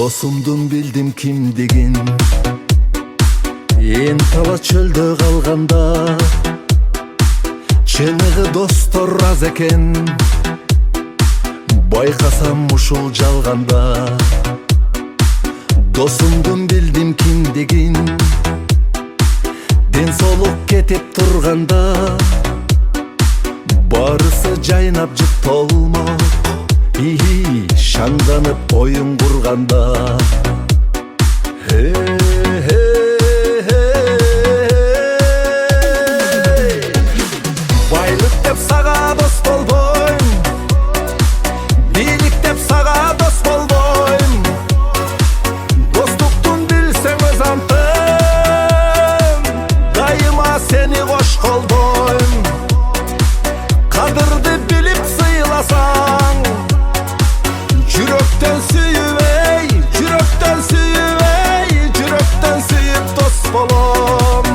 Dosumdun bildim kimdigin. En tala çölde kalganda чыныгы достор аз экен. Байкасам ушул жалганда досумдун билдим кимдигин. Ден соолук кетип турганда барысы жайнап жыт толмок. Шаңданып оюн курганда байлык деп сага дос болбойм, бийлик деп сага дос болбойм. Достуктун билсең өз антым, дайыма сени кош колдойм. Кадырды билип сыйласаң, жүрөктөн сүйүп, жүрөктөн сүйүп дос болом.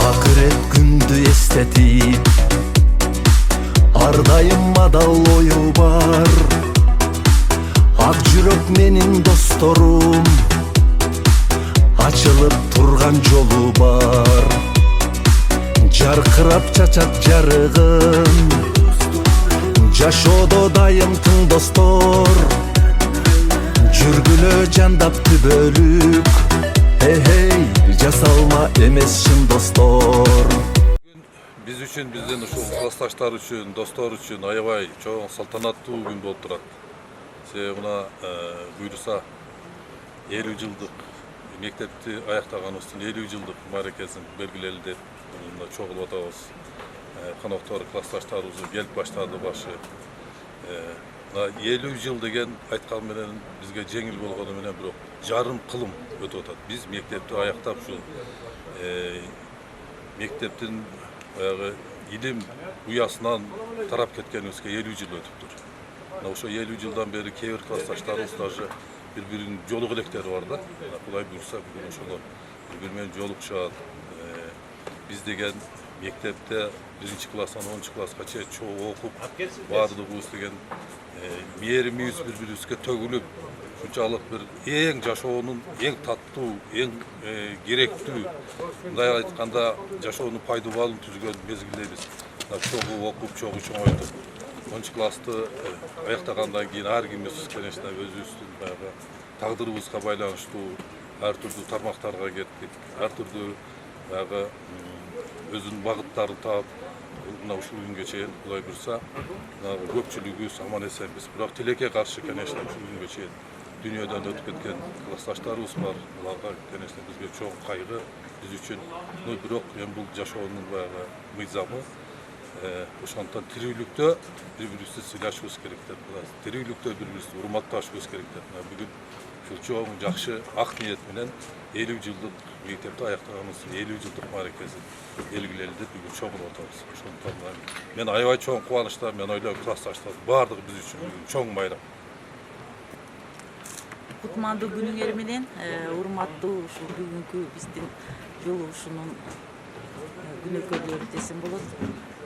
Акырет күндү эстетип, ар дайым адал ою бар. Ак жүрөк менин досторум, ачылып турган жолу бар. Жаркырап чачат жарыгын, жашоодо дайым тың достор. Жүргүлө жандап түбөлүк, жасалма эмес чын достор. Биз үчүн, биздин ушул классташтар үчүн, достор үчүн аябай чоң салтанаттуу күн болуп турат. Себеби мына буйруса 50 жылдык мектепти аяктаганыбыздын 50 жылдык мааракесин белгилели деп мына чогулуп атабыз. Коноктор, классташтарыбыз келип баштады башы. 50 жыл деген айткан менен бизге жеңил болгону менен бирок жарым кылым өтүп атат. Биз мектепти аяктап ушул мектептин баягы илим уясынан тарап кеткенибизге 50 жыл өтүптүр. Мына ошо 50 жылдан бери кээ бир классташтарыбыз даже бири-биринин жолугу электери бар да. Кудай буйрса бүгүн ошолор бири-бири менен жолугушат. Биз деген мектепте 1 класстан 10 класска чейин чогуу окуп, баардыгыбыз деген мээримибиз бири-бирибизге төгүлүп, ушунчалык бир эң жашоонун эң таттуу, эң керектүү, мындай айтканда жашоонун пайдубалын түзгөн мезгилдерибиз. Чогуу окуп, чогуу чоңойтуп, 10 классты аяктагандан кийин ар кимибиз, конечно, өзүбүздүн баягы тагдырыбызга байланыштуу ар түрдүү тармактарга кеттик, ар түрдүү баягы өзүнүн багыттарын таап, мына ушул күнгө чейин Кудай буйрса, көпчүлүгүбүз аман эсенбиз. Бирок тилекке каршы, конечно, ушул күнгө чейин дүйнөдөн өтүп кеткен классташтарыбыз бар. Аларга, конечно, бизге чоң кайгы, биз үчүн. Бирок эми бул жашоонун баягы мыйзамы. Ошондон тирүүлүктө бири-бирибизди сыйлашыбыз керек деп, тирүүлүктө бири-бирибизди урматташыбыз керек деп. Бүгүн ушул чоң жакшы ак ниет менен 50 жылдык мектепти аяктаганыбыз 50 жылдык мааракесин белгилели деп бүгүн чогулуп атабыз. Ошондон мен аябай чоң кубанычта, мен ойлойм классташтар баардыгы биз үчүн бүгүн чоң майрам. Кутмандуу күнүңөр менен урматтуу ушул бүгүнкү биздин жолугушуунун күнөөкөрлөрү десем болот.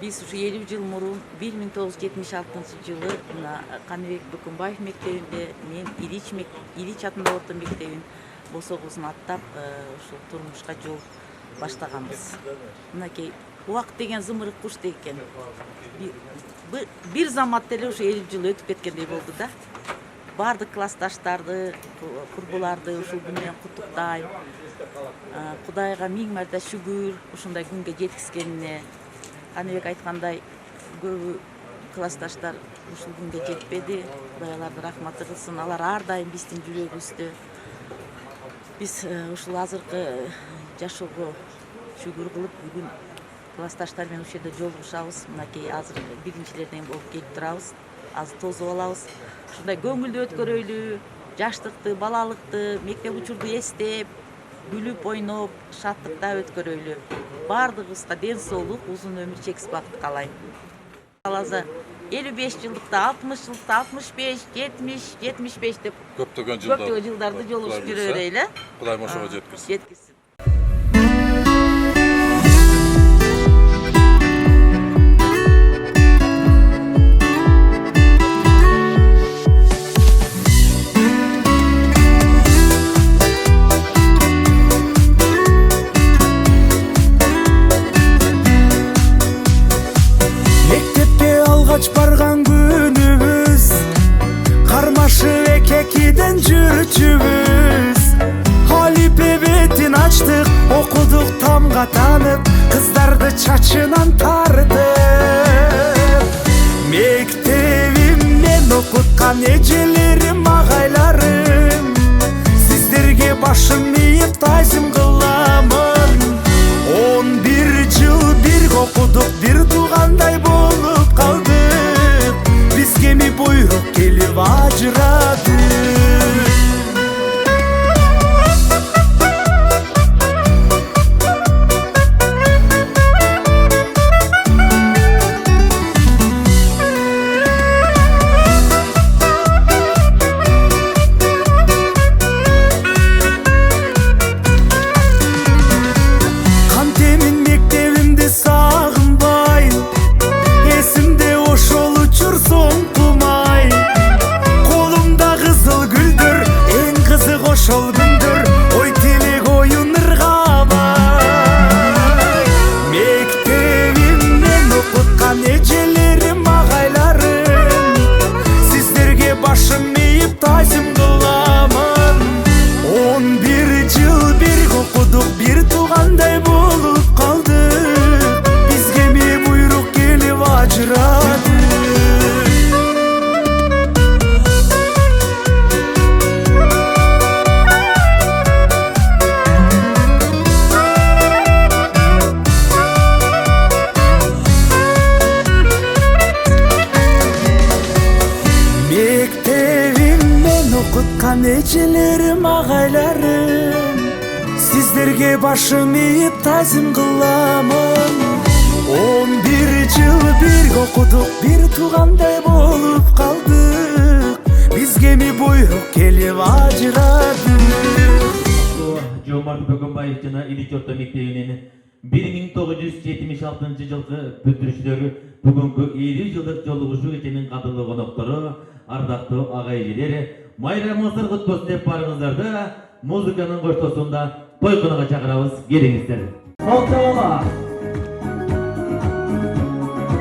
Биз ушу 50 жыл мурун 1976-жылы Каныбек Бөкөнбаев мектебинде, мен Илич атындагы орто мектебин босогусун аттап, ушул турмушка жол баштаганбыз. Мынакей убакыт деген зымырык куш экен. Бир замат деле ушу 50 жыл өтүп кеткендей болду да. Бардык классташтарды, курбуларды ушул күн менен куттуктайм. Кудайга миң марта шүгүр ушундай күнгө жеткизгенине. Каныбек айткандай, көбү классташтар ушул күнгө жетпеди. Кудай аларды рахматы кылсын. Алар ар дайым биздин жүрөгүбүздө. Биз ушул азыркы жашоого шүгүр кылып, бүгүн классташтар менен ушул жерде жолугушабыз. Мынакей азыр биринчилерден болуп келип турабыз. Азыр тосуп алабыз. Ушундай көңүлдүү өткөрөйлү, жаштыкты, балалыкты, мектеп учурду эстеп, күлүп, ойноп, шаттыкта өткөрөйлү. Бардыгыбызга ден соолук, узун өмүр, чексиз бакыт каалайм. Каласа 55 жылдыкта, 60 жылдыкта, 65, 70, 75 деп көптөгөн жылдарды жолугушуп жүрө берели. Кудайым ошого жеткирсин. окуткан эжелерим агайларым, сиздерге башым ийип тазим кыламын. 11 жыл бирге окудук, бир туугандай болуп калдык, бизге ми буйрук келип ажырады. Ошол күндөр ой тилек оюн ыргабай. Мектебимден окуткан эжелерим агайларым, сиздерге башым ийип тазим кыламын. 11 жыл бирге окудук, бир туугандай болуп калдык, бизге ми буйрук келип ажырады. Окуткан эжелерим агайларым, сиздерге башым ийип тазим кыламын. 11 жыл бирге окудук, бир туугандай болуп калдык, бизге ми буйрук келип ажырады. Жомарт Бөгөнбаев жана Илич орто мектебинин 1976 жылкы бүтүрүшүлөрү бүгүнкү 50 жылдык жолугушуу кеченин кадырлуу коноктору, ардактуу ага эжелер, майрамыңыздар кут болсун деп барыңыздарды музыканын коштоосунда той конога чакырабыз. Келиңиздер. Молчола.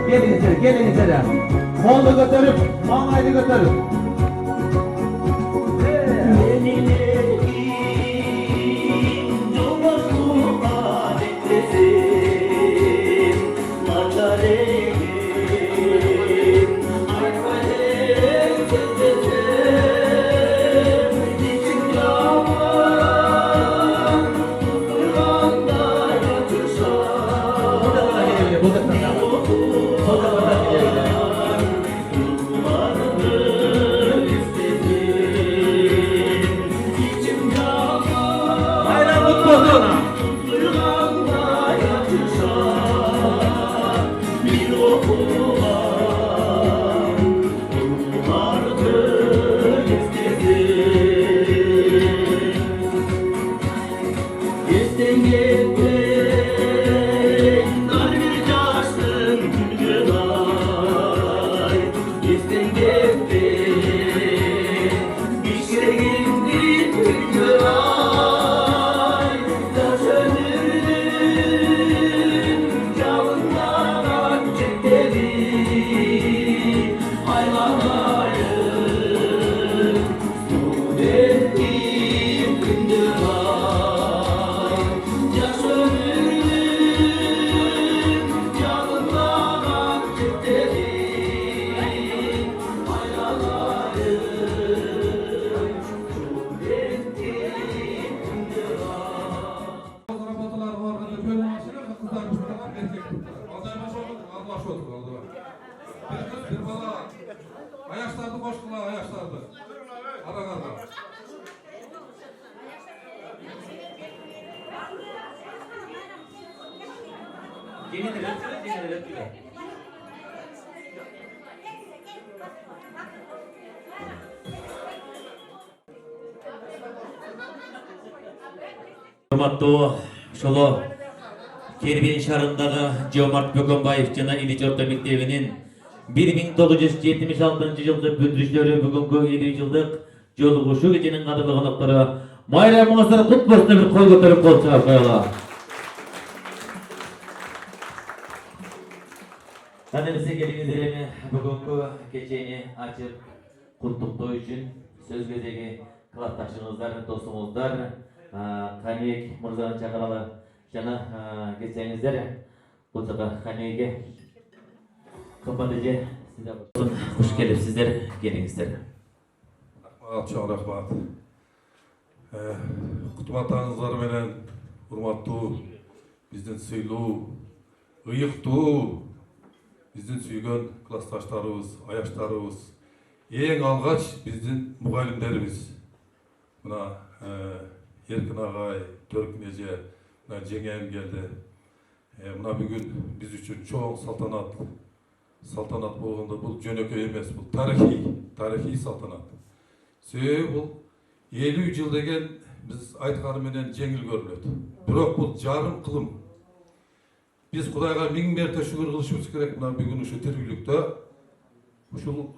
Келиңиздер. Колду көтөрүп, маңайды көтөрүп. Урматтуу ошоло Кербен шаарындагы Жомарт Бөгөнбаев жана Илич орто мектебинин 1976 жылкы бүтүрүшүлөрү бүгүнкү 50 жылдык жолугушуу кеченин кадырлуу коноктору майрамыңыздар кут болсун деп бир кол көтөрүп кол чыгарып коелу. Кадырлуу келиңиздер, бүгүнкү кечени ачып куттуктоо үчүн сөз кезеги классташыңыздар, досуңуздар Камек мырзаны чакыралы жана кетсеңиздер. Бул жака Камекке кымбат эже Hoş gelipsizler, geliңиздер. Чоң рахмат. Кутуп атаңыздар менен урматтуу, биздин сыйлуу, ыйыктуу, биздин сүйгөн классташтарыбыз, аяштарыбыз, эң алгач биздин мугалимдерибиз. Мына Эркин агай, Төркүн эже, мына жеңем келди. Мына бүгүн биз үчүн чоң салтанат. Салтанат болгондо бул жөнөкөй эмес, бул тарыхый салтанат. Себеби бул 50 жыл деген биз айтканы менен жеңил көрүнөт. Бирок бул жарым кылым. Биз Кудайга 1000 мерте шүгүр кылышыбыз керек. Мына бүгүн ушу тирүүлүктө ушул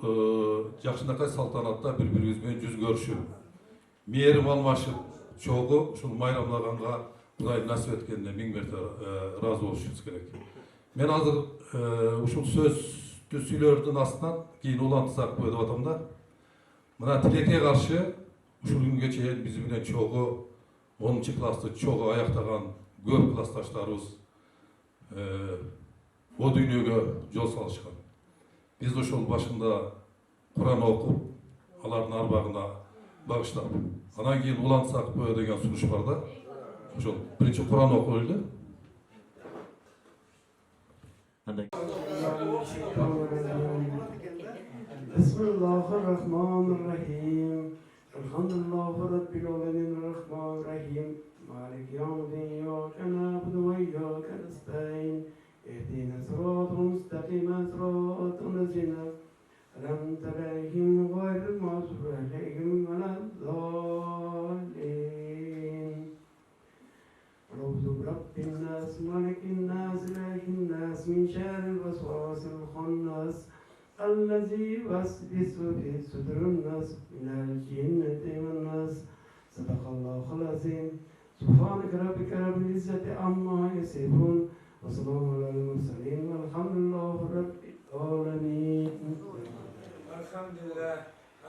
жакшынакай салтанатта бири-бирибиз менен жүз көрүшүп, мээрим алмашып, чогуу ушул майрамлаганга Кудай насип эткенине 1000 мерте ыраазы болушубуз керек. Мен азыр ушул сөздү сүйлөрдүн астынан кийин улантсак деп атам да. Мына тилекке каршы ушул күнгө чейин биз менен чогуу 10 классты чогуу аяктаган көп классташтарыбыз о дүйнөгө жол салышкан. Биз ошол башында Куран окуп, алардын арбагына багыштап, анан кийин улантсак деген сунуш бар да. Ошол биринчи Куран окуйлу. Bismillahirrahmanirrahim. Elhamdülillahi Rabbil alemin. Rahmanirrahim. Malik yevmiddin. İyyâke na'budu ve iyyâke nestaîn. İhdina sıratal mustakîm. Sıratal lezîne en'amte aleyhim gayril mağdûbi aleyhim veleddâllîn. أعوذ برب الناس ملك الناس إله الناس من شر الوسواس الخناس الذي يوسوس في صدور الناس من الجنة والناس صدق الله العظيم سبحانك ربك رب العزة عما يصفون وسلام على المرسلين والحمد لله رب العالمين.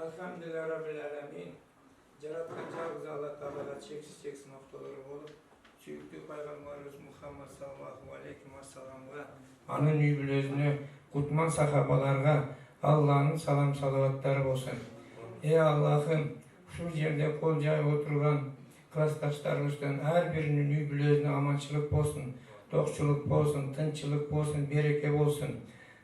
Elhamdülillah Rabbil Alemin. Yaratkan Cağız Allah Teala'da çeksiz noktaları olup Süyüklü Peygamberimiz Muhammed sallallahu aleyhi ve sellem'e anın yübülözünü kutman sahabalarga Allah'ın salam salavatları olsun. Ey Allah'ım şu yerde kol jayıp oturgan klassdaşlarımızdan her birinin yübülözüne amançılık olsun, tokçuluk olsun, tınçılık olsun, bereke olsun.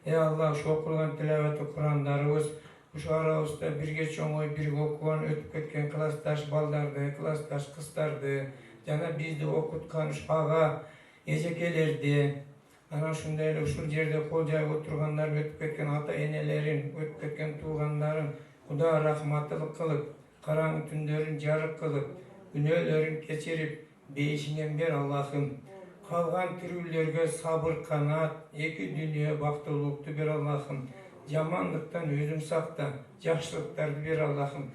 Ey Allah şu okulan tilaveti Kur'anlarımız şu arabızda birge çoğuy birge okugan ötüp ketken klassdaş ballardı, klassdaş kızlardı. Jana bizdi okutkan ağa, ejekelerdi. Ana şundayla uşul yerde kol jayıp oturganlar ötüp ketken ata enelerin, ötüp ketken tuğanların Kuda rahmatlık kılıp, karanlık tünlerin jarık kılıp, günöllerin keçirip, beyişingen ber Allah'ım. Kalgan tirүүлlerge sabır kanat, iki dünya baktılılıkты ber Allah'ım. Yamanlıktan özüm sakta, yaxşılıktardı ber Allah'ım.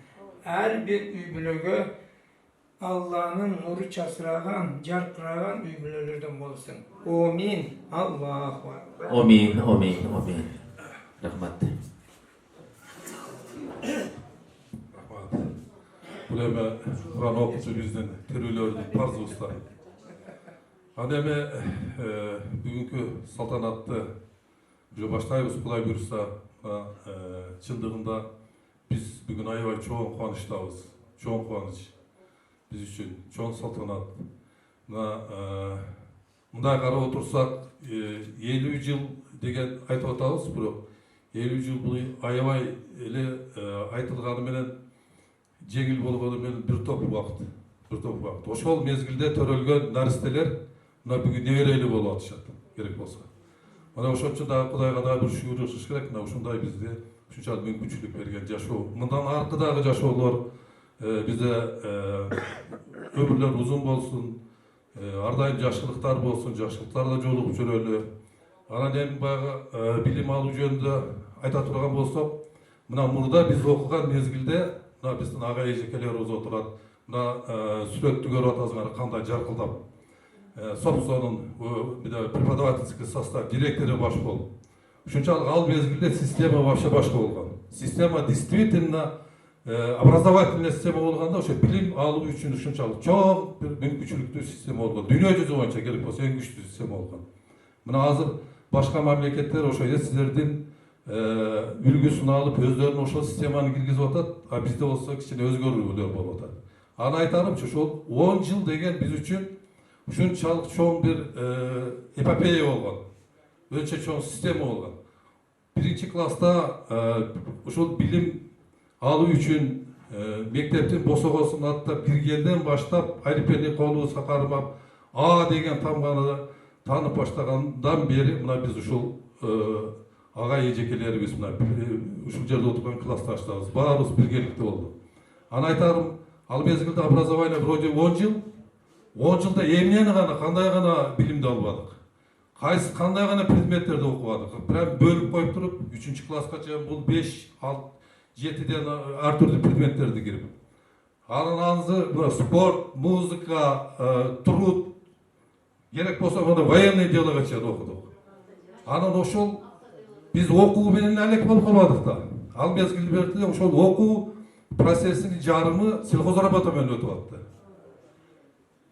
Her bir üybülöge Allah'ın nuru çasıragan, jarkıragan üybülölerden bolsun. Amin. Allahu Ekber. Amin, amin, amin. Rahmat. Бул эми Куран окуучу биздин тирүүлөрдүн парз устары. Аны эми бүгүнкү салтанатты уже баштайбыз Кудай буйрса. Чындыгында биз бүгүн аябай чоң кубанычтабыз. Чоң кубаныч биз үчүн чоң салтанат. Мындай карап отурсак 50 жыл деген айтып атабыз, бирок 50 жыл бул аябай эле айтылганы менен жеңил болгону менен бир топ убакыт. Ошол мезгилде төрөлгөн наристелер мына бүгүн неберелүү болуп атышат керек болсо. Мына ошон үчүн дагы Кудайга дагы бир шүгүр кылыш керек. Мына ушундай бизде ушунчалык мүмкүнчүлүк берген жашоо. Мындан аркы дагы жашоолор бизде өмүрлөр узун болсун, ар дайым жакшылыктар болсун, жакшылыктарда жолугуп жүрөлү. Анан эми баягы билим алуу жөнүндө айта турган болсок, мына мурда биз окуган мезгилде мына биздин ага эжекелерибиз отурат. Мына сүрөттү көрүп атасыңар кандай жаркылдап. Собствонун преподавательский состав директору баш болуп. Ушунчалык ал мезгилде система вообще башка болгон. Система действительно образовательный система болгондо ошо билим алуу үчүн ушунчалык чоң бир мүмкүнчүлүктүү система болгон. Дүйнө жүзү боюнча керек болсо эң күчтүү система болгон. Мына азыр башка мамлекеттер ошо силердин үлгүсүн алып өздөрүнүн ошол системаны киргизип атат, а бизде болсо кичине өзгөрүүлөр болуп атат. Аны айтарымчы, ошол 10 жыл деген биз үчүн ушунчалык чоң бир эпопея болгон, өчө чоң система болгон. Биринчи класста ушул билим алуу үчүн мектептин босогосун аттап киргенден баштап алифбени колубузга кармап А деген тамганы таанып баштагандан бери мына биз ушул агай эжекелерибиз мына ушул жерде отурган классташтарыбыз баарыбыз биргеликте болдук. Аны айтарым, ал мезгилде образование вроде 10 жыл, 10 жылда эмнени гана, кандай гана билимди албадык. Кандай гана предметтерди окубадык. Прям бөлүп коюп туруп 3-класска чейин бул 5, 6, 7ден ар түрдүү предметтерди кирип. Анын аңзы спорт, музыка, труд, керек болсо мына военный делога чейин окудук. Анан ошол биз окуу менен алек болуп калбадык да. Ал мезгилде ошол окуу процессинин жарымы сельхозработа менен өтүп атты.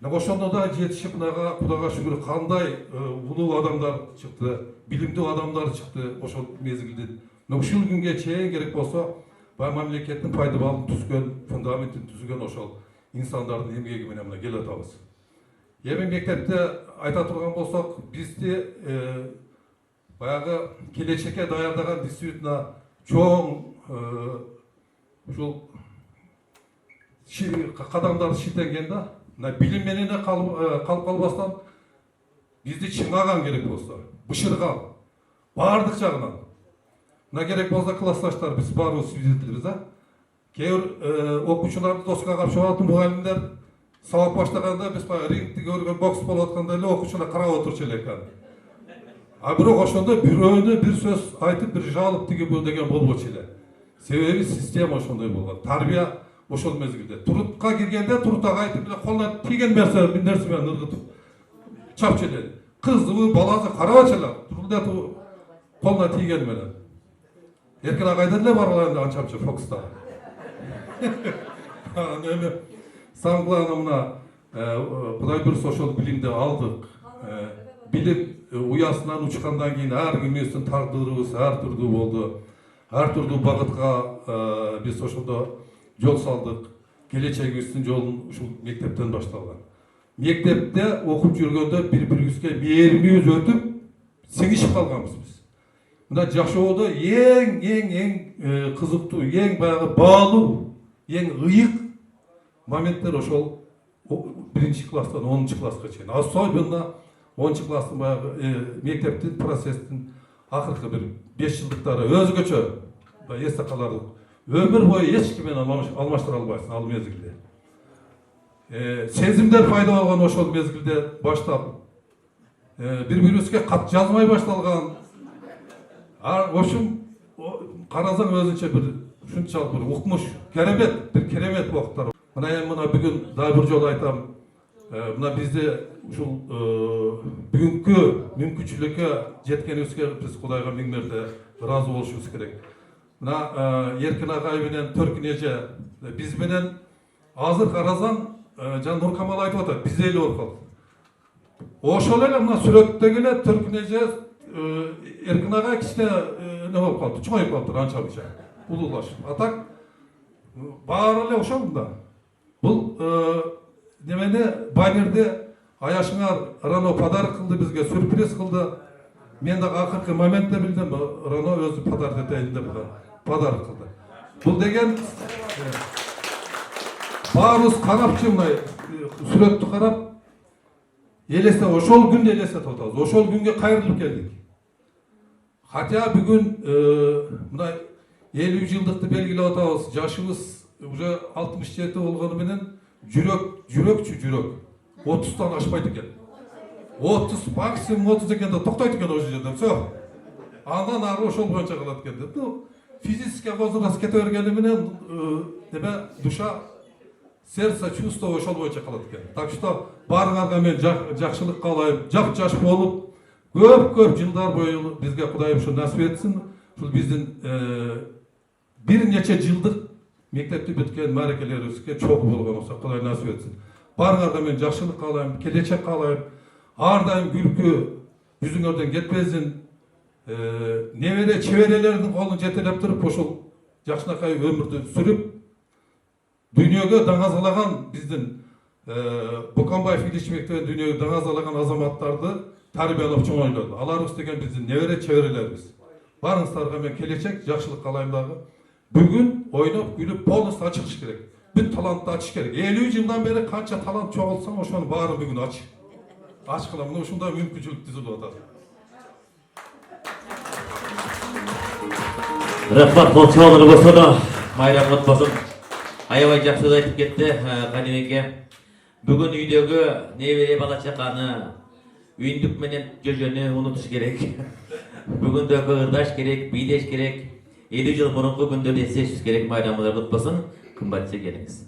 Ошондо да жетишип мынага Кудайга шүгүр кандай улуу адамдар чыкты, билимдүү адамдар чыкты ошол мезгилде. Ушул күнгө чейин керек болсо мамлекеттин пайдабалын түзгөн, фундаментин түзгөн ошол инсандардын эмгеги менен мына келе атабыз. Эми мектепте айта турган болсок, бизди баягы келечекке даярдаган действительно чоң ушул кадамдар шилтенген да. Билим менен калып калбастан бизди чыңаган керек болсо, бышырган баардык жагынан. Мына керек болсо классташтар биз баарыбыз свидетелбиз да. Кээ бир окуучуларды доска капшып алып мугалимдер сабак баштаганда биз баягы рингти көргөн бокс болуп атканда эле окуучулар карап отурчу элек. А бирок ошондо бирөөнө бир сөз айтып, бир жалып тиги бул деген болбочу эле. Себеби система ошондой болгон. Тарбия ошол мезгилде. Турутка киргенде турутага айтып эле колуна тийген нерсе менен ыргытып чапчу эле. Кызыбы, баласы карабачы эле. Турулдатып колуна тийген менен. Эркин агайда эле бар эле анчамчы фокуста. Эми самглана мына Кудай буйрса ошол билимди алдык. Билим уясынан учкандан кийин ар күнүбүздүн тагдырыбыз ар түрдүү болду. Ар түрдүү багытка биз ошондо жол салдык. Келечегибиздин жолун ушул мектептен башталган. Мектепте окуп жүргөндө бири-бирибизге мээримибиз өтүп, сиңишип калганбыз биз. Мына жашоодо эң кызыктуу, эң баягы баалуу, эң ыйык моменттер ошол 1-класстан 10-класска чейин. Особенно 10-класстын баягы мектептин процесстин акыркы бир 5 жылдыктары өзгөчө эсте каларлык. Өмүр бою эч ким менен алмаштыра албайсың ал мезгилде. Сезимдер пайда болгон ошол мезгилде баштап бири-бирибизге кат жазмай башталган. Ошум карасаң өзүнчө бир ушунчалык бир укмуш, бир керемет убакыттар. Мына бүгүн дагы бир жолу айтам. Мына бизде ушул бүгүнкү мүмкүнчүлүккө жеткенибизге биз Кудайга миң мерте ыраазы болушубуз керек. Мына Эркин агай менен Төркүн эже биз менен азыр карасаң жана Нуркамал айтып атат, биз эле болуп калдык. Ошол эле мына сүрөттөгү эле Төркүн эже Эркин агай кичине не болуп калды, чоңоюп калыптыр анча-мынча улуулашып. Атак баары эле ошол да. Бул немени баннерде Аяшыңар Рано подарок кылды бизге, сюрприз кылды. Мен дагы акыркы моментте билдим, Рано өзү подарок этейин деп подарок кылды. Бул деген баарыбыз карапчы мына сүрөттү карап элестеп, ошол күндү элестеп атабыз. Ошол күнгө кайрылып келдик. Хотя бүгүн мына 50 жылдыкты белгилеп атабыз. Жашыбыз уже 67 болгону менен жүрөк 30-тан ашпайт экен. 30 максимум 30 экенде токтойт экен ошол жерде. Всё. Андан ары ошол боюнча калат экен деп. Физический возраст кете бергени менен неме душа, сердце, чувство ошол боюнча калат экен. Так что баарыңарга мен жакшылык каалайм. Жап-жаш болуп, көп жылдар бою бизге Кудай ушу насип этсин. Ушул биздин бир нече жылдык мектепти бүткөн маарекелерибизге чогуу болгон болсо Кудай насип этсин. Баарыңарга мен жакшылык каалайм, келечек каалайм. Ар дайым күлкү жүзүңөрдөн кетпесин. Nebere çeverelerinin kolunu jetelep turup ошол жакшынакай өмүрдү сүрүп дүйнөгө даңазалаган биздин Буканбаев Ильич мектебин дүйнөгө даңазалаган азаматтарды тарбиялап чоңойлоду. Аларыбыз деген биздин небере чеберелерибиз. Барыңыздарга мен келечек жакшылык каалайм дагы. Бүгүн ойноп күлүп полностью ачыш керек. Бүт талантты ачыш керек. 50 жылдан бери канча талант чогултсаң ошонун баары бүгүн ачык. Ачкыла мына ушундай мүмкүнчүлүк түзүлүп атат. Рахмат, кол чабуулар болсону майрам отбасын аябай жакшы сөз айтып кетти Галимеке. Бүгүн үйдөгү небере бала чаканы үйүндүк менен жөжөнү унутуш керек. Бүгүн дөкө ырдаш керек, бийлеш керек. 50 жыл мурунку күндөрдү эстешибиз керек. Майрамдар отбасын кымбатчы келиңиз.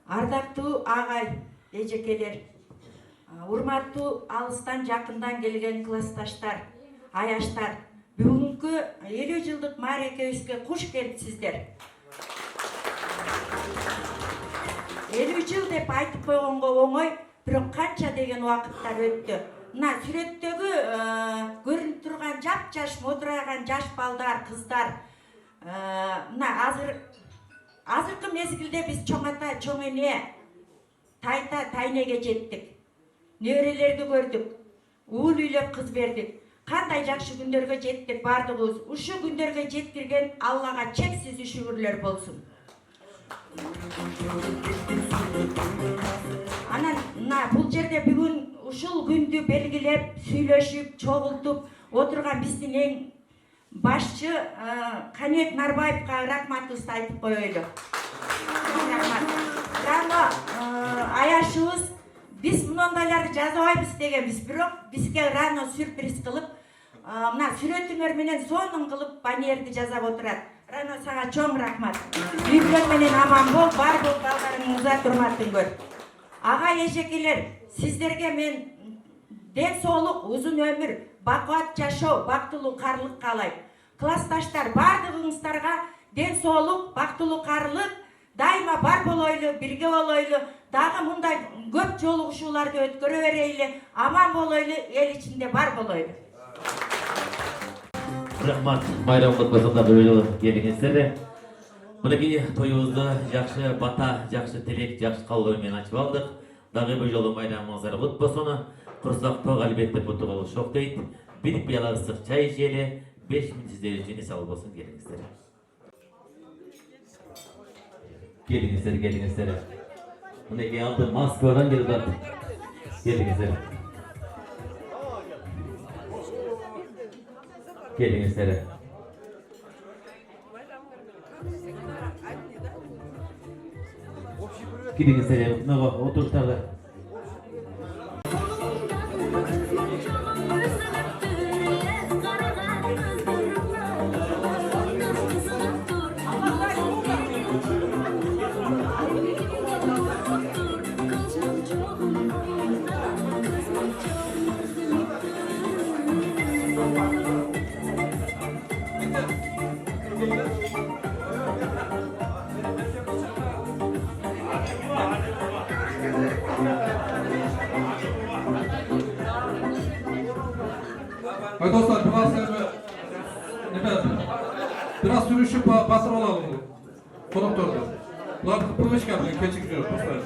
Ардактуу агай, эжекелер, урматтуу алыстан жакындан келген классташтар, аяштар, бүгүнкү 50 жылдык мааракебизге куш келипсиздер. 50 жыл деп айтып койгонго оңой, бирок канча деген убакыттар өттү. Мына сүрөттөгү көрүнүп турган жап-жаш модураган жаш балдар, кыздар, мына азыркы мезгилде биз чоң ата, чоң эне, тайта, тайнеге жеттик. Неберелерди көрдүк, уул үйлөп кыз бердик. Кандай жакшы күндөргө жеттик бардыгыбыз. Ушу күндөргө жеткирген Аллага чексиз шүгүрлөр болсун. Анан бул жерде бүгүн ушул күндү белгилеп, сүйлөшүп, чогултуп отурган биздин эң башчы Каныбек Нарбаевга рахматыбызды айтып коелу. Рахмат. Аяшыбыз биз мындайларды жазбайбыз дегенбиз, бирок бизге рано сюрприз кылып, мына сүрөтүңөр менен сонун кылып баннерди жасап отурат. Рано сага чоң рахмат. Үйгөн менен аман бол, бар бол балдарыңның узат урматтын көр. Агай эжекелер, сиздерге мен ден соолук, узун өмүр, бакуат жашоо, бактылуу карлык каалайм. Классташтар, бардыгыңыздарга ден соолук, бактылуу карлык дайыма бар болойлу, бирге болойлу, дагы мындай көп жолугушууларды өткөрө берейли, аман болойлу, эл ичинде бар болойлу. Рахмат, майрам отбасындагы келиңиздер. Мынакей тоюбузду жакшы бата, жакшы тилек, жакшы каалоо менен ачып алдык. Дагы бул жолу майрамыңыздар кут болсун. Курсактоо албетте буту болуш жок дейт. Бир пияла ысык чай ичели, 5 мүнөт сиздер үчүн эс алып болсун, келиңиздер. Келиңиздер. Мынакей алды Москвадан келип атат. Келиңиздер. Келиңиздер. Келиңиздер, мына отуруштарда. Dostlar, biraz sürüşüp basır olalım bu konuktorda. Bunlar kıpırmış geldi, keçik diyor dostlar.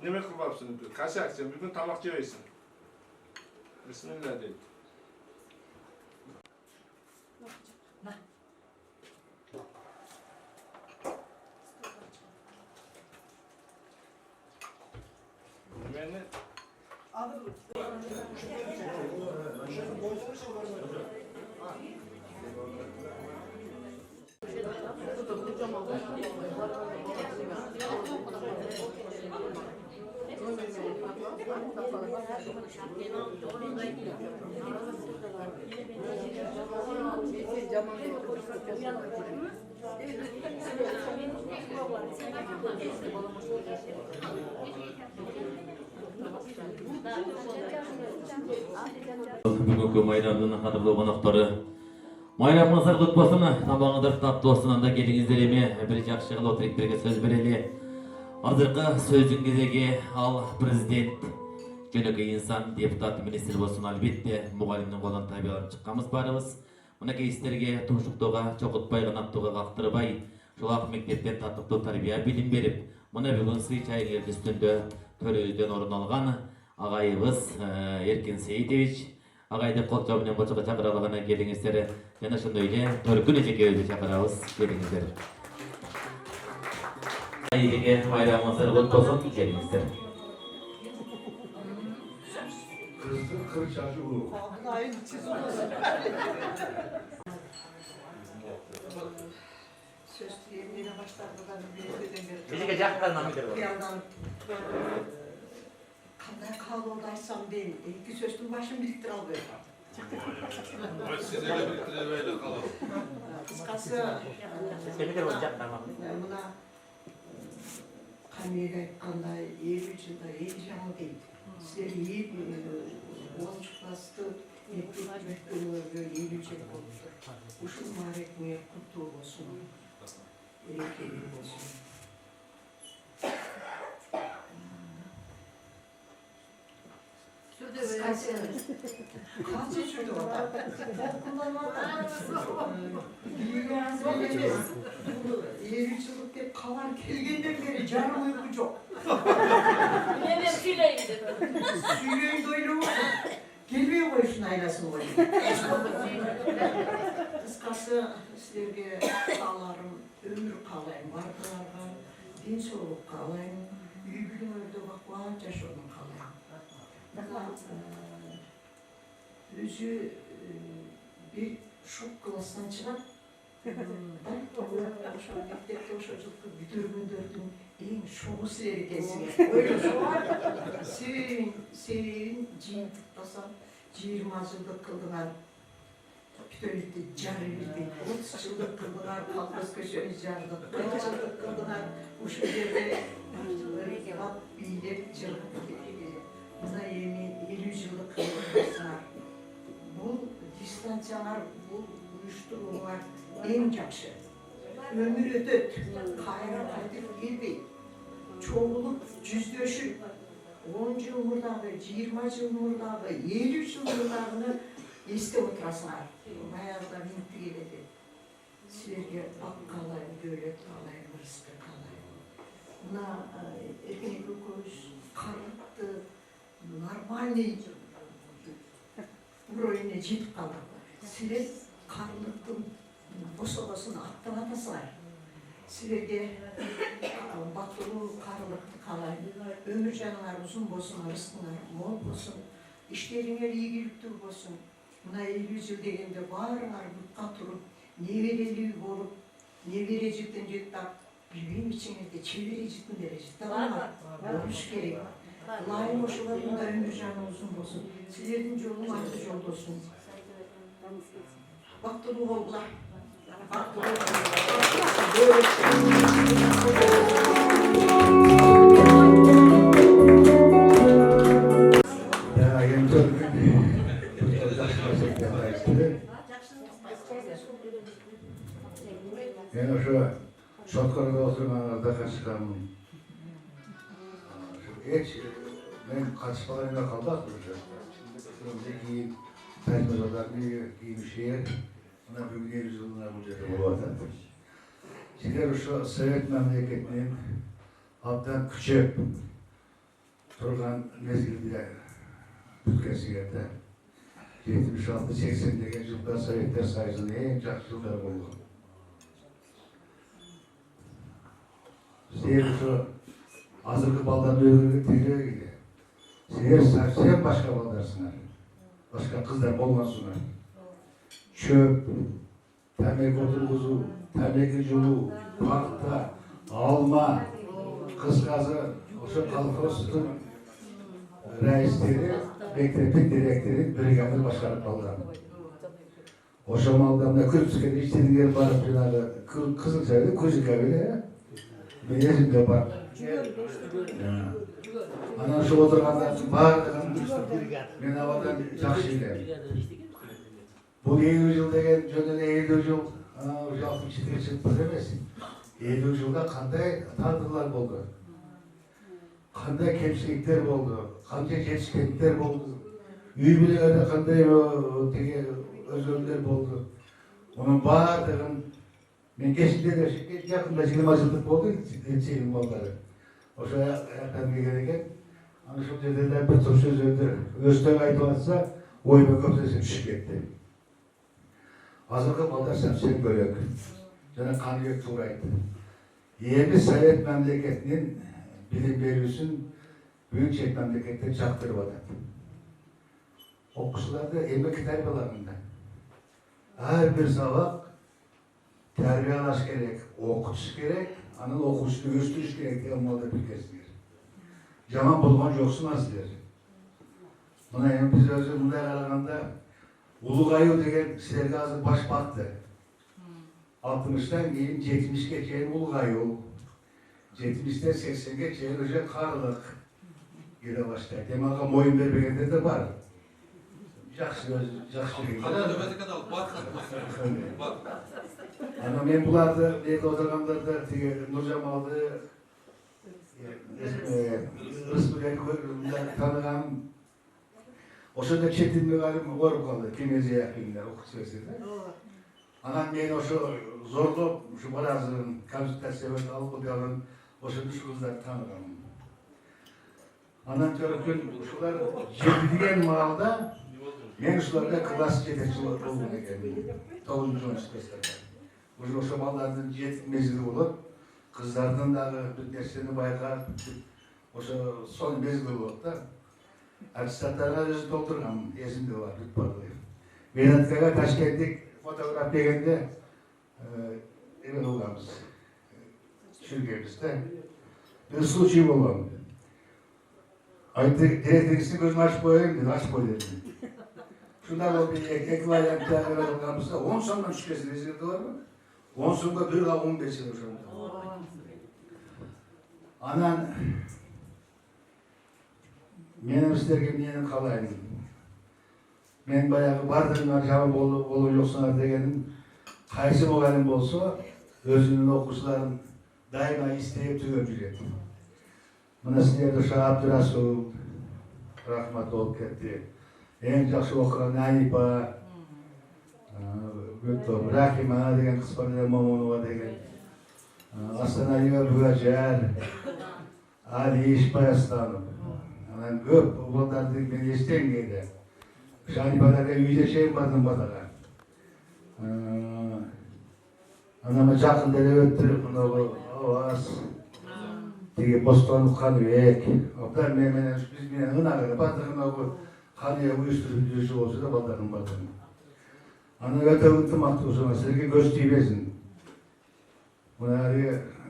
Neme kılmapsın? Kaç akşam? Bugün tabak yiyeysin. Bismillah deyip. Nemeni Бүгінгі майрамның қадірлі қонақтары, майрамыңыздар құт болсын. Тамағыңыздар татты болсын. Анда келіңіздер еме бір жақсы қылып отырып бірге сөз берелі. Азырқы сөздің кезегі ал президент жөнөкөй инсан, депутат, министр болсын, албетте мұғалімнің қолынан табиғаланып шыққанбыз барыбыз. Мына кейстерге тұмшықтауға, чоқытпай, қанаттауға қақтырбай, жолақ мектептен татықты тарбия білім беріп, мына бүгін сый чайын үстінде төрөзден орын алған ағайыбыз Еркин Сейитович ағайды қол жауабынан болшыға шақыралығына келіңіздер. Және шынды өйде төркін жеке өзі шақырабыз, келіңіздер. Ағайыге майрамыңыздар құт болсын, келіңіздер. Bizге жақындан намыдыр бар. Қандай қалуды айтсам дейін, екі сөздің башын біріктіре албай. Sizlere birlikte böyle kalalım. Қысқасы, мына Қамеге айтқандай 50 жылда ел жаңа дейді. Сіздер 10 класты мектеп-мектептегі 50 жыл болып тұр. Ушыл марекме құтты болсын. Ерекелі болсын. Kaç yaşında var? Yürüyüşçülük hep kalan kelgenden beri canım uyku çok. Hemen Süleyin dedim. Süleyin doylu olsun. Gelmiyor mu işin ailasını koyayım? Kıskası sizlerge sağlarım, ömür kalayım, barkılarga, din soğuk kalayım, yübülüm öldü bak, bağınca şunun kalayım. Özü bir şok klasından çıkıp Oşo mektepte oşo жылкы бүтүргүндөрдүн эң шогу силер экенсиңер. Ойлошо себебин жыйынтыктасам 20 жылдык кылдыңар. Бүтөлүктү жары бирди. 30 жылдык кылдыңар, колхоз көчөнү жардык. 40 жылдык кылдыңар. Ушул жерде бап бийлеп жыргып мына эми 50 жылдык кылдыңар. Бул дистанциялар, бул уюштуруулар эң жакшы. Ömür ötöt, kayra kaytıp gelbeyt. Çoğulup yüzleşip 10 yıl murdağı, 20 yıl murdağı, 53 yıl murdağını esте oturasınlar. Bayağıda minti geledi. Sizlerge bak kalayım, dövlet kalayım, rızkı kalayım. Buna Erken Kököz karlıktı, normalni uroyuna жетip kaldı. Sizler karlıktın Босоғасын аттан атасылар. Сіздерге бақылу, қарылықты қалайын. Өмір жаныңар ұзын болсын, ырыстыңар мол болсын. Іштеріңер игілікті болсын. Мына 50 жыл дегенде барыңар бұтқа тұрып, неберелі болып, небере жіктен жеттап, білбейм içіңізде чебере жіктіндері жеттағанға болуш керек. Лайым ошылар мұнда өмір жаның ұзын болсын. Сіздердің жолың аты жол болсын. Бақылу болғылар. Ben ошо Шоткорда отургандарда качканмын. Эч мен качпаганга калдат уже. Кийин тайпаларны кийишер. Buna bugün 50 yılına bu жерде болуп атат. Силер ошо Совет мамлекетинин абдан күчөп турган мезгилде бүткенсиңерде 76-80 деген жылда Советтер Союзунун эң жакшы жылдары болгон. Силер ошо азыркы балдарды өйрөнгө тегерек эле. Sizler sen başka baldarsınlar. Başka kızlar olmasınlar. Çöp, temel oturguzu, temel julu, parkta, alma, kız kazı, oşo kolxozdun reisleri, mektepin direktörü brigadir başkanı kaldı. Oşo maldamda Kırpsık'ın işlerin geri barıp binalı Kızılçay'da Kuzika bile ben yerimde var. Ana şu oturganda bağırdıgan men avadan жақсы bilem. Bu 50 yıl degen jönüne 50 yıl, ana 60 çıkıp bilemez. 50 yılda kanday tardırlar boldu. Kanday kemçilikler boldu. Kanday жетишкендер boldu. Үй билerde kanday tege özgürlükler boldu. Onun bağırdığın men keşinde de yakında 20 yıllık boldu, etçeyim bolları. Oşa yakın gereken, ana şu dedeler bir tur söz öldü. Öztök aytып atsa, oyba köpsesi düşüp ketti. Azırkı balдар sen bölök. Jana Kanыбек tуура айтты. Endi Sovet memleketinin bilim berүүsүн büyükçek memlekette çaktırıp atat. Okusularda emek tarbiyalaryında. Her bir sabak terbiyalaş gerek, okutuş gerek, anıl okuşunu gösteriş gerek diye malda bilgesizler. Jaman bulman joksun azdır. Buna yani biz özü bunday karaganda Ulugayı degen sizlerge azır baş baktı. 60'tan keyin 70'ge çeyin Ulugayı. 70'ten 80'ge çeyin öce karlık gele başlaydı. Demaga moyun berbegenler de var. Жақсы gibi. Ana men bulardı, nerede oturganlarda Nurjamal'dı, Rısmı'yı tanıgan, oşada çetin bir galim korup kaldı, Kimezi yakınlar, okut sözlerinde. Anam men oşo zorlup, şu barazının, konsultasyon alıp oturan, oşada şu kızlar tanıgan. Anam görükün, şular jedidigen mağalda, men şularda klas yetekçi olgun ekenim. 9. sınıfta. Oşo mallardan jetin mezgili bolup, kızlardan da bir nerseni bayqap, oşo son mezgili bolup da, Artistatlarga özü doldurgan, esimde var, Lütbarlı. Benatkaga Taşkentlik fotoğraf degende, emin olgamız, Türkiye'mizde. Bir случай bolgan. Aytı, direktörüsünü gözünü açıp koyayım dedi, açıp koy dedi. Şunlar o bir ekvivalent değerler olgamızda 10 sondan şükresini izledi var mı? 10 songa 1,15 yıl hocam. Anan, menin sizlerge meni kalayın. Men bayağı bardığımlar jabı bolu yoksunar degenim, kaysı mugalim bolsa, özünün okusuların daima isteyip tügöp жүрет. Mına sizlerde şu Abdurasul, rahmat olup ketti. En жақсы okuyan Naipa, Rahima degen kız bana Mamonova degen, Astanaliga Bugajar, Ali İşbayastanov. Anan köp oğuldardı men esten geldi. Şanipa'daga үйde şeyim bardım badaga. Anama жақын деле өттү, мынау Аваз, тиги Бостанов Каныбек. Оптар менен биз менен ынагы бардыгына Kanıya uyuşturucu yüzü olsa da baldarın. Ana öte ıntımaqtı sonra sizlerge göz tiybesin.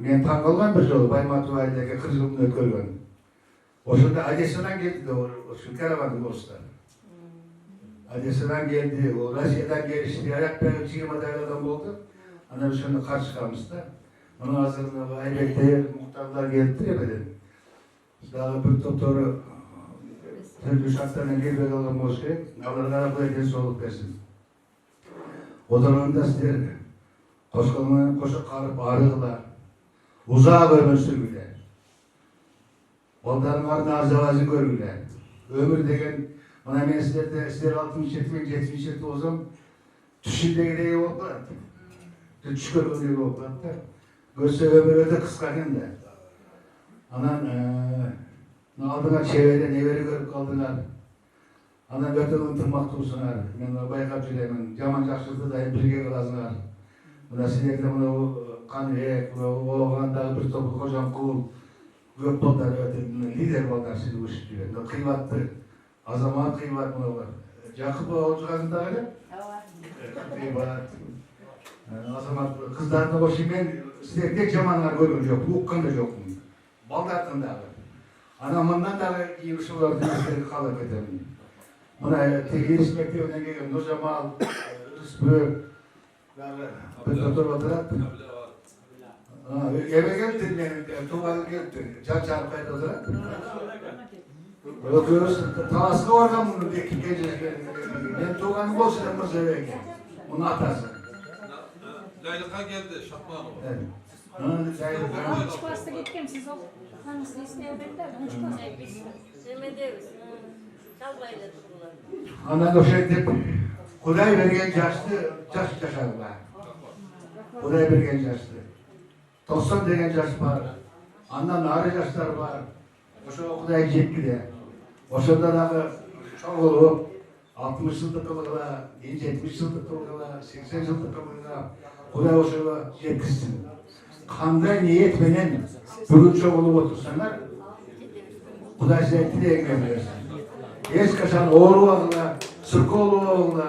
Men taң kalgan bir jolu, Baymatuay'daki 40 yılını ötkölgön. Oşunda Adesa'dan geldi de şu karavanın dostlar. Adesa'dan geldi, o Rusya'dan gelişti, ayak berip 20 dayladan oldu. Ana biz şunu karşı kalmıştı. Onun hazırlığı Aybek'te muhtarlar geldi ya böyle. Daha bir doktoru Türk şartlarına gelmedi olan boş gerek, Allah'ın arabaya ders olup versin. O dönemde sizler koşkalının koşup kalıp ağrıdılar. Uzağa görmüş sürgüler. Onların vardı azavazı görgüler. Ömür degen, bana men sizler 60-70 olsam, düşündeki de yok olarak. Düş görgüleri yok olarak da. Görse ömür öde kıskaken de. Anan, aldığına çevrede neveri görüp kaldılar. Ana götürün ıntırmak tutsunlar. Men bayqap жүрөмүn. Jaman жақшылықты da birge kılasınlar. Mına sizlerde mına Kanыбек, oğandagı bir topu Kocankul, Көп балдар өте лидер балдар сізді өсіп жүрген. Қиматты, азамат қимат мынау бар. Жақып Олжығазында әлі? Қимат. Азамат қыздарды қошы мен сіздерде жаманға көрген жоқ, ұққан да жоқпын. Балдардың дағы. Анаманнан дағы кейбір олардың естерге қалып кетемін. Мына тегеріс мектебінен келген Нұржамал, Рысбек, бір доктор отырады. Eve geldin benim, tuvalı geldin, çarçarı kaydı olarak. Bakıyoruz, talasını oradan bunu bir gece. Ben tuğanı olsun da mırza eve geldim. Onun atası. Laylık'a geldi, Şahman o. Evet. Üç klasta gitken siz o hangisini isteyebilirler? Üç klasta gitken. Demediniz. Çalmayla durdular. Ondan da şey deyip, Kuday vergen yaşlı, yaşadılar. Kuday vergen yaşlı. 90 degen yaş var. Andan nari yaşlar var. Oşo Kuday жетті de. Oşo'da da çok olup 60 yıllık kılığına, 70 yıllık kılığına, 80 yıllık kılığına Kuday oşo'ga yetkizsin. Kanday niyetmenen bugün çok olup otursanlar Kuday size etti de engellersin. Eskaşan oğru ağına, sırkı oğlu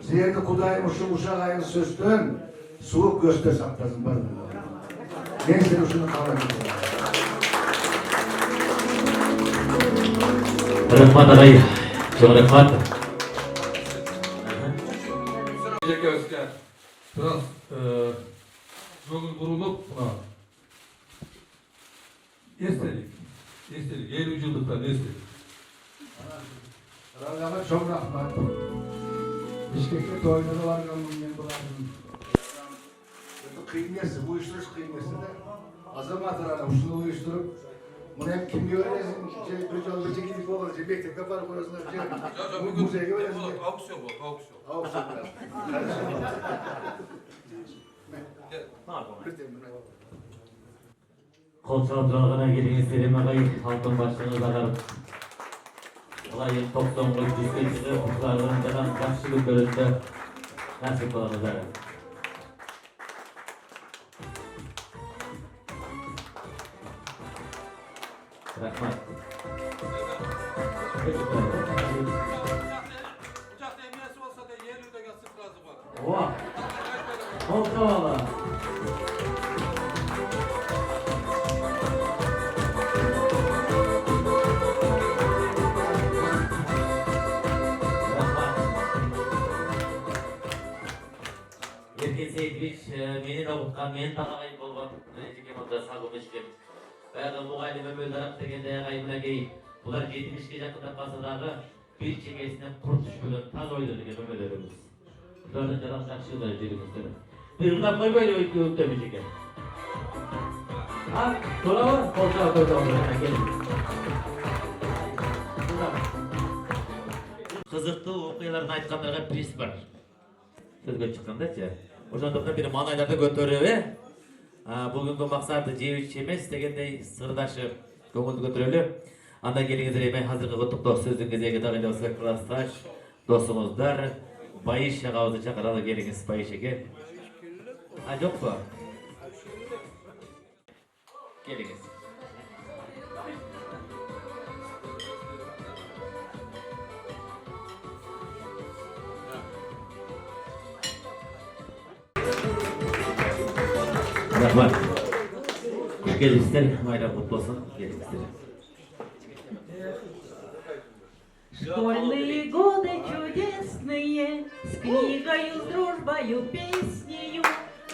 sizlerde Kuday uşak ayın sözden soğuk göster saklasın barınlar. Ben size şunu kavram ediyorum. Rahmat ağay, çok rahmat. Teşekkür ederim. Biraz yolun vurulup estelik, 50 yıllıktan estelik. Allah'a çok rahmat. Bişkek'te toyları var ben buranın. Kıymesi, bu uyuşturuş kıymesi de azamatlarına uçunu uyuşturup bunu hem kimliği öğrensin, bir yolda çekilip olacak, mektepte var burasında bir şey, müzeye öğrensin. Aksiyon bu, aksiyon. Aksiyon Kol çaldıralığına geliniz Selim ağay, halkın başlığını dağarıp. Olayın 90'lık disketçisi kutlarının canan yaşlı bölümde nasip olanızlar. Rahmat. Uçakta emniyesi olsa da yer yüzde sıfırası var. Oha! Olsa valla. Erkin Seyitович, menin okutkan, menin tağayım bolgan, Recep Kemal'da sağım eşkem. Bayağı muğaylime böldarap degende ayımına geyip, bular 70'ke yakında pasaдағы bir çekesinden kurt düşkülün taz oyladı ömürlerimiz. Bunlardan canan sakşılar jerimizleri. Birden böyle öykü demiş eken. Ha, sonra var, koltuğa koyduğum gelin. Kızıklı okuyalarını aytkanlarga priz var. Sözgö çıkkanda-çı. Ошондуктан бир маанайларды көтөрүп, бүгүнкү максаты жеп ич эмес дегендей сырдашып, көңүлдү көтөрөлү. Андан келиңиздер эми азыркы куттуктоо сөздүн кезеги дагы эле классташ досуңуздар Байыш агабызды чакыралы, келиңиз Байыш эке. Жокпу? Келиңиz. Rahmat. Hoş geldinizler. Bayram kutlu olsun. Geldinizler. Школьные годы чудесные, с книгою, с дружбою, песнею,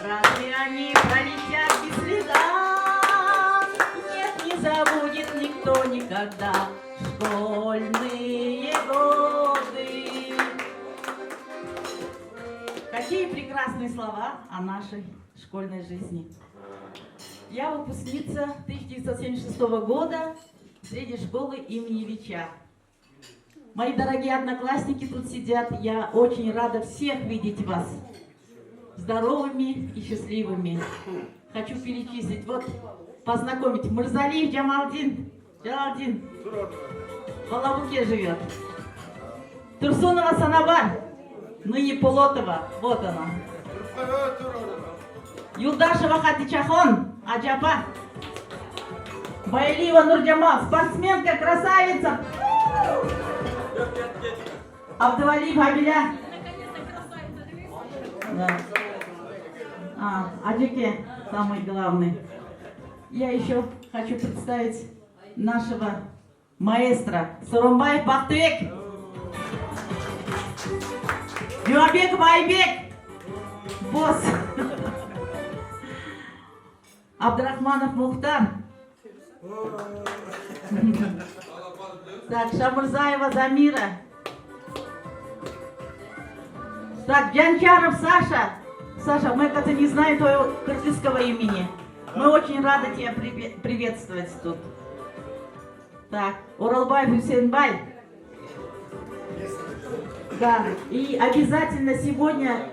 разве они пролетят без следа? Нет, не забудет никто никогда школьные годы. Какие прекрасные слова о нашей школьной жизни. Я выпускница 1976 года средней школы имени Ильича. Мои дорогие одноклассники тут сидят. Я очень рада всех видеть вас здоровыми и счастливыми. Хочу перечислить. Вот познакомить. Мырзалиев Джамалдин. В Алабуке живет. Турсунова Санабар. Ныне Полотова. Вот она. Юлдашева Хатичахон. Аджапа. Байлиева Нурджамал, спортсменка, красавица. Абдувалиев Абиля. Да. Аджике, самый главный. Я еще хочу представить нашего маэстро Сооронбаев Бактыбек. Жумабеков Айбек. Босс. Абдрахманов Мухтар. Так, Шамурзаева Замира. Так, Джанчаров Саша. Саша, мы как-то не знаем твоего кыргызского имени. Мы очень рады тебя приветствовать тут. Так, Уралбай Хусейнбай. Да, и обязательно сегодня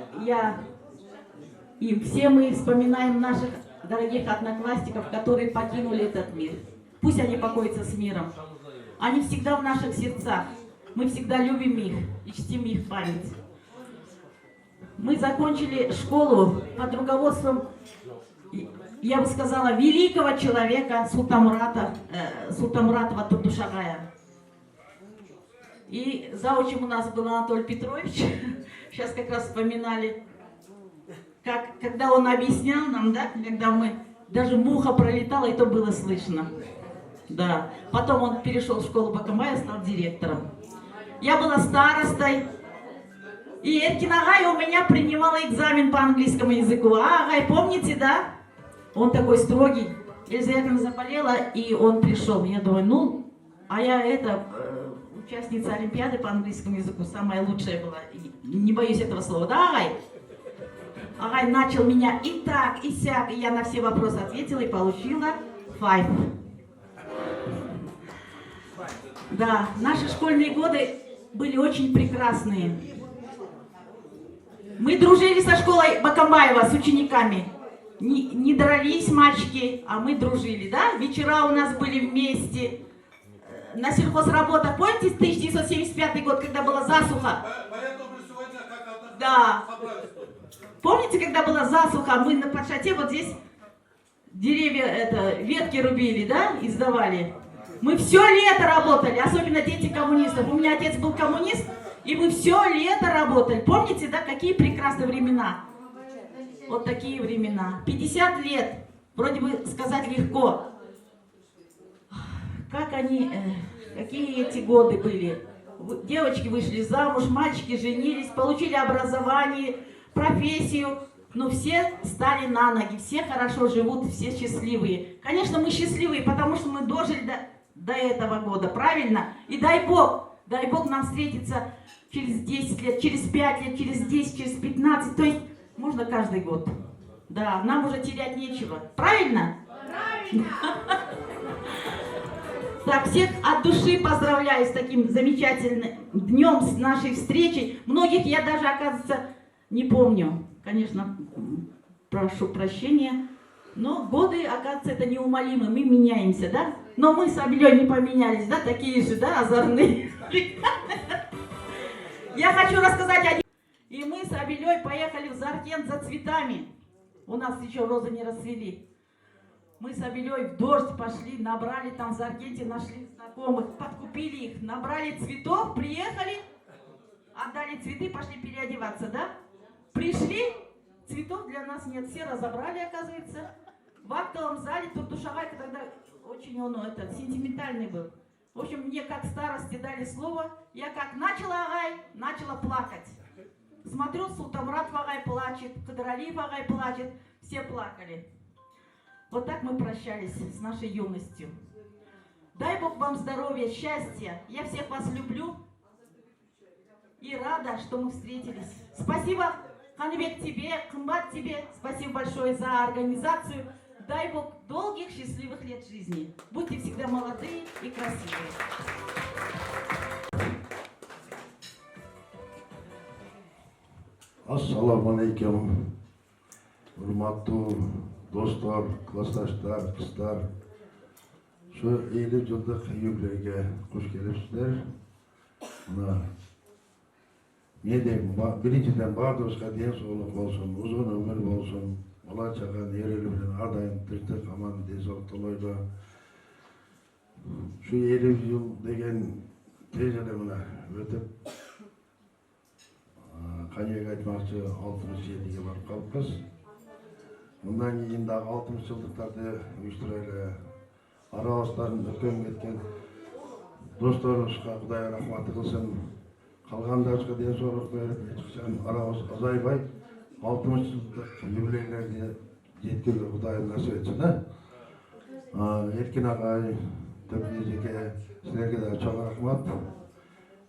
все мы вспоминаем наших дорогих одноклассников, которые покинули этот мир. Пусть они покоятся с миром. Они всегда в наших сердцах. Мы всегда любим их и чтим их память. Мы закончили школу под руководством, я бы сказала, великого человека Султамуратова Турдушагая. И заучим у нас был Анатолий Петрович. Сейчас как раз вспоминали, когда он объяснял нам, да, когда даже муха пролетала, и то было слышно. Да. Потом он перешел в школу Бакамбая, стал директором. Я была старостой. И Эркин Агай у меня принимала экзамен по английскому языку. Агай, помните, да? Он такой строгий. Эльза Яковлевна заболела, и он пришел. Я думаю, я участница Олимпиады по английскому языку, самая лучшая была. И не боюсь этого слова. Да, Агай? Агай начал меня и так, и сяк. И я на все вопросы ответила и получила 5. Да, наши школьные годы были очень прекрасные. Мы дружили со школой Бакамбаева, с учениками. Не дрались мальчики, а мы дружили, да? Вечера у нас были вместе. На сельхозработах, помните, 1975 год, когда была засуха? Да. Помните, когда была засуха, мы на Подшате вот здесь деревья, ветки рубили, да, и сдавали. Мы все лето работали, особенно дети коммунистов. У меня отец был коммунист, и мы все лето работали. Помните, да, какие прекрасные времена? Вот такие времена. 50 лет, вроде бы сказать легко. Какие эти годы были. Девочки вышли замуж, мальчики женились, получили образование, профессию. Но все стали на ноги, все хорошо живут, все счастливые. Конечно, мы счастливые, потому что мы дожили до этого года, правильно? И дай Бог нам встретиться через 10 лет, через 5 лет, через 10, через 15. То есть можно каждый год. Да, нам уже терять нечего. Правильно? Правильно! Так, всех от души поздравляю с таким замечательным днем, с нашей встречей. Многих я даже, оказывается, не помню. Конечно, прошу прощения. Но годы, оказывается, это неумолимо. Мы меняемся, да? Но мы с Абилей не поменялись, да? Такие же, да, озорные. Я хочу рассказать один. И мы с Абилей поехали в Заркент за цветами. У нас еще розы не расцвели. Мы с Абилей в дождь пошли, набрали там в Заркенте, нашли знакомых, подкупили их, набрали цветов, приехали, отдали цветы, пошли переодеваться, да? Пришли, цветов для нас нет, все разобрали, оказывается. В актовом зале Турдушагай тогда очень он сентиментальный был. В общем, мне как старости дали слово, я как начала плакать. Смотрю, Султамуратов Агай плачет, Кадралиев Агай плачет, все плакали. Вот так мы прощались с нашей юностью. Дай Бог вам здоровья, счастья. Я всех вас люблю и рада, что мы встретились. Спасибо, Ханибек, тебе, Кымбат тебе. Спасибо большое за организацию. Дай Бог долгих, счастливых лет жизни. Будьте всегда молодые и красивые. Ассаламу алейкум. Урматтуу достор, классташтар, кыздар. Şu 50 жылдык юбилейге кош келипсиздер. Мына биринчиден баардыгыбызга ден соолук болсун, узун өмүр болсун, бала чага нерели менен ар дайым тынчтык, аман, ден соолук толойдо. Şu 50 yıl деген tez эле мына өтүп Канеге айтмакчы 67-ге барып калыппыз. Мындан кийин дагы 60 жылдыктарды уюштурайлы. Арабыздан өткөн кеткен досторубузга Кудай рахматы кылсын. Калгандарыбызга ден соолук берип, эч арабыз азайбай 60 жылдык юбилейлерди жеткирүүгө Кудай насip этсин. Эркин агай, Төпкү эжеке, силерге да чоң рахмат.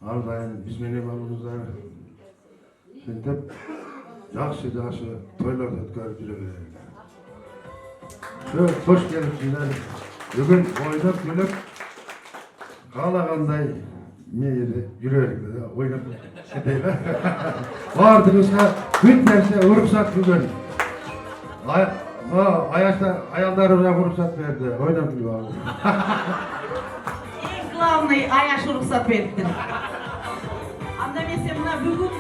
Ар дайым биз менен болуңуздар. Сентип жакшы тойлорду өткөрүп жүрө берели. Кош келипсиздер. Бүгүн ойноп күлүп каалагандай мээде жүрөлүк, ойноп кетели. Баардыгыбызга бүт нерсе уруксат бүгүн. Аялдарыбызга уруксат берди, ойноп күлүп алды. Эң главный Аяш уруксат берди. Анда эмесе мына бүгүн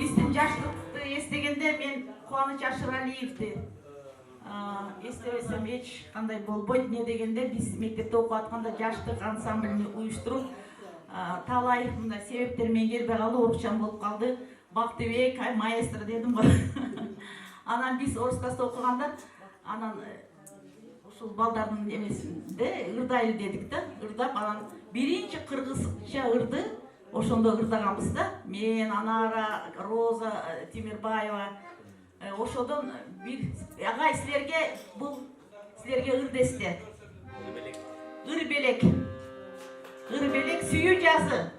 биздин жаштыкты эстегенде мен Кубаныч Ашыралиевди эстебесем эч кандай болбойт. Эмне дегенде биз мектепте окуп атканда жаштык ансамбльни уюштуруп талай мындай себептер менен келбей калды, окуучан болуп калды. Бактыбек, маэстро дедим го. Анан биз орус класста окуганда анан ушул балдардын эмесинде ырдайлы дедик да. Ырдап анан биринчи кыргызча ырды ошондо ырдаганбыз да. Мен, Анара, Роза Тимирбаева. Ошодон бир агай силерге бул силерге ыр десте. Ыр белек. Ыр белек сүйүү жазы.